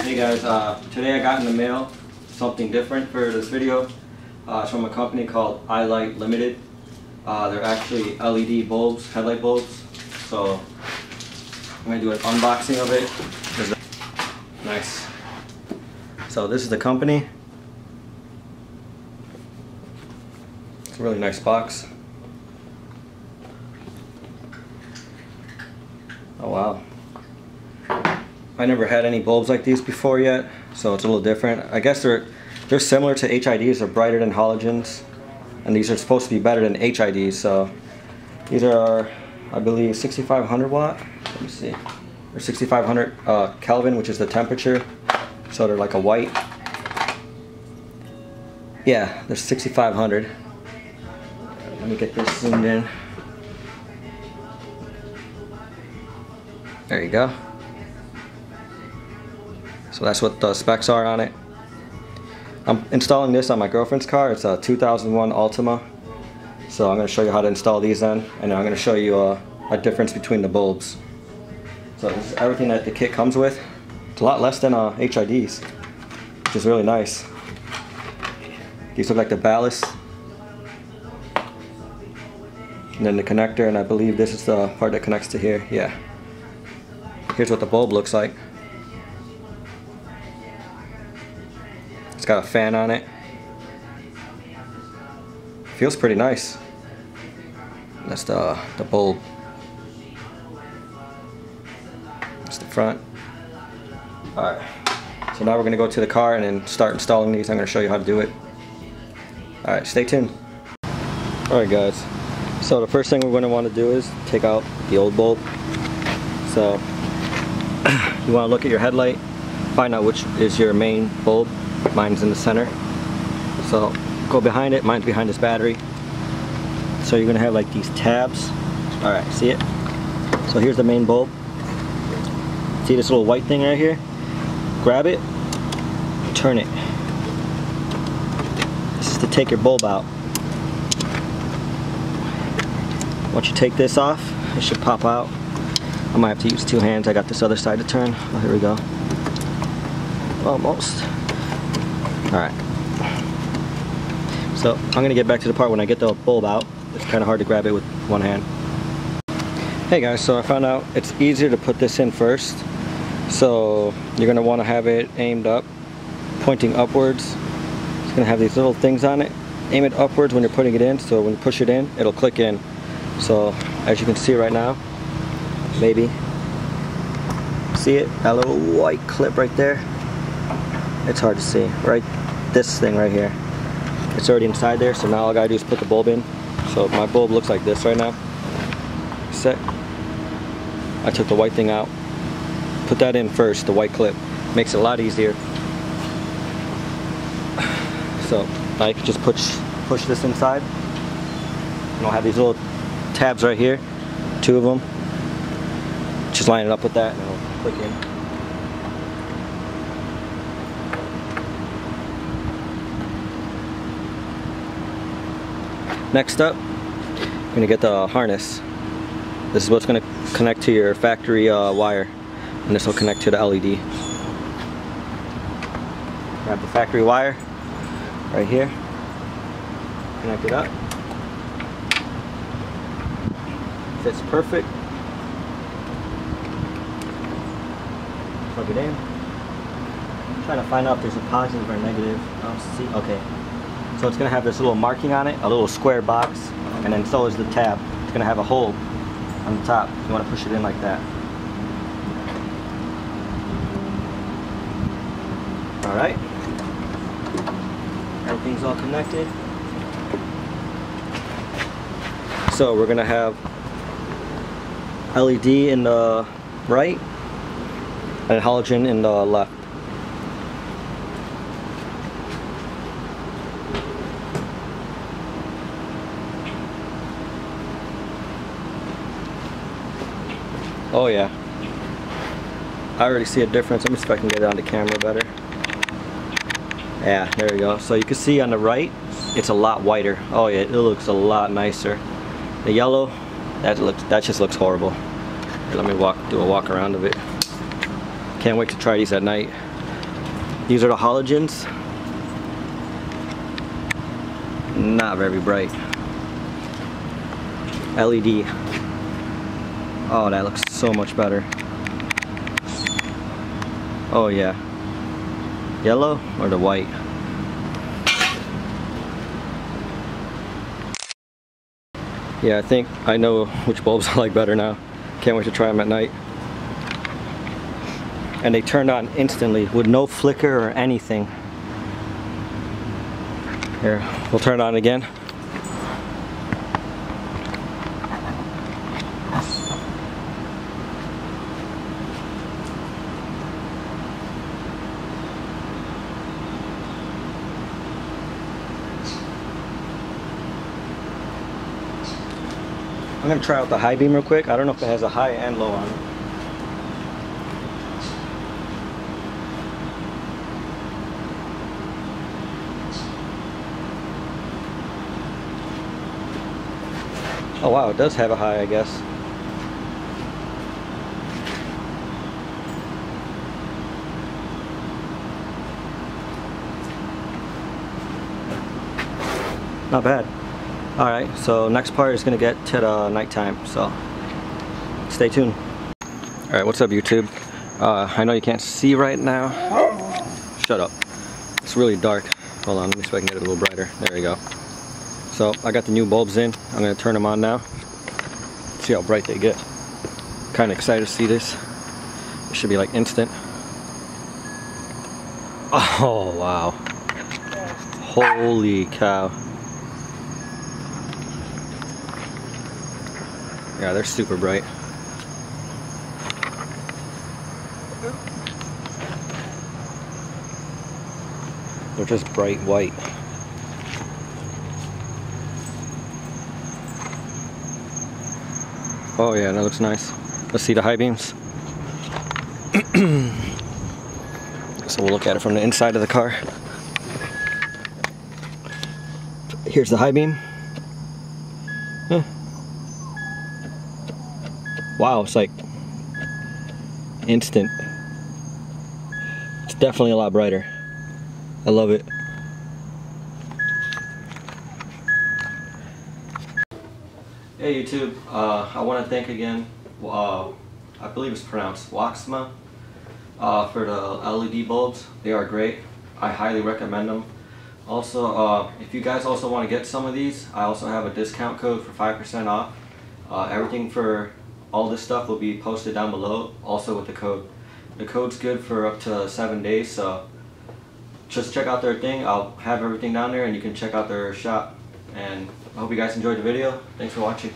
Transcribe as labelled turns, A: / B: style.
A: Hey guys, today I got in the mail something different for this video. It's from a company called iLight Limited. They're actually LED bulbs, headlight bulbs. So I'm going to do an unboxing of it. Nice. So this is the company. It's a really nice box. Oh wow. I never had any bulbs like these before yet, so it's a little different. I guess they're similar to HIDs, they're brighter than halogens, and these are supposed to be better than HIDs. So these are, I believe, 6500 watt. Let me see, or 6500 Kelvin, which is the temperature. So they're like a white. Yeah, they're 6500. Let me get this zoomed in. There you go. So that's what the specs are on it. I'm installing this on my girlfriend's car. It's a 2001 Altima. So I'm going to show you how to install these then, and I'm going to show you a difference between the bulbs. So this is everything that the kit comes with. It's a lot less than HIDs, which is really nice. These look like the ballast, and then the connector, and I believe this is the part that connects to here. Yeah. Here's what the bulb looks like. It's got a fan on it. Feels pretty nice. That's the bulb. That's the front. Alright. So now we're going to go to the car and then start installing these. I'm going to show you how to do it. Alright, stay tuned. Alright guys. So the first thing we're going to want to do is take out the old bulb. So you want to look at your headlight, find out which is your main bulb. Mine's in the center. So go behind it. Mine's behind this battery. So you're going to have like these tabs. Alright, see it? So here's the main bulb. See this little white thing right here? Grab it, turn it. This is to take your bulb out. Once you take this off, it should pop out. I might have to use two hands. I got this other side to turn. Oh, here we go. Almost. Alright. So I'm going to get back to the part when I get the bulb out. It's kind of hard to grab it with one hand. Hey guys, so I found out it's easier to put this in first. So you're going to want to have it aimed up, pointing upwards. It's going to have these little things on it. Aim it upwards when you're putting it in, so when you push it in, it'll click in. So as you can see right now, maybe see it, that little white clip right there. It's hard to see, right? This thing right here, it's already inside there, so now all I gotta do is put the bulb in. So my bulb looks like this right now. Set. I took the white thing out, put that in first, the white clip. Makes it a lot easier. So now you can just push this inside. And I'll have these little tabs right here, two of them. Just line it up with that and it'll click in. Next up, I'm going to get the harness. This is what's going to connect to your factory wire, and this will connect to the LED. Grab the factory wire right here, connect it up. Fits perfect. Plug it in. I'm trying to find out if there's a positive or negative. Oh, see, okay. So it's going to have this little marking on it, a little square box, and then so is the tab. It's going to have a hole on the top. You want to push it in like that. Alright. Everything's all connected. So we're going to have LED in the right and halogen in the left. Oh yeah, I already see a difference. Let me see if I can get it on the camera better. Yeah, there we go. So you can see on the right, it's a lot whiter. Oh yeah, it looks a lot nicer. The yellow, that just looks horrible. Here, let me do a walk around of it. Can't wait to try these at night. These are the halogens. Not very bright. LED. Oh, that looks so much better. Oh yeah. Yellow or the white? Yeah, I think I know which bulbs I like better now. Can't wait to try them at night. And they turned on instantly with no flicker or anything. Here, we'll turn it on again. I'm gonna try out the high beam real quick. I don't know if it has a high and low on it. Oh wow, it does have a high, I guess. Not bad. Alright, so next part is going to get to the nighttime, so stay tuned. Alright, what's up YouTube? I know you can't see right now. Shut up. It's really dark. Hold on, let me see if I can get it a little brighter. There we go. So I got the new bulbs in. I'm going to turn them on now. See how bright they get. Kind of excited to see this. It should be like instant. Oh wow. Holy cow. Yeah, they're super bright. They're just bright white. Oh yeah, that looks nice. Let's see the high beams. So we'll look at it from the inside of the car. Here's the high beam. Huh. Wow, it's like instant. It's definitely a lot brighter. I love it. Hey YouTube, I want to thank again, I believe it's pronounced Woxma, for the LED bulbs. They are great. I highly recommend them. Also, if you guys also want to get some of these, I also have a discount code for 5% off. Everything for all this stuff will be posted down below, also with the code. The code's good for up to 7 days, so just check out their thing. I'll have everything down there and you can check out their shop. And I hope you guys enjoyed the video. Thanks for watching.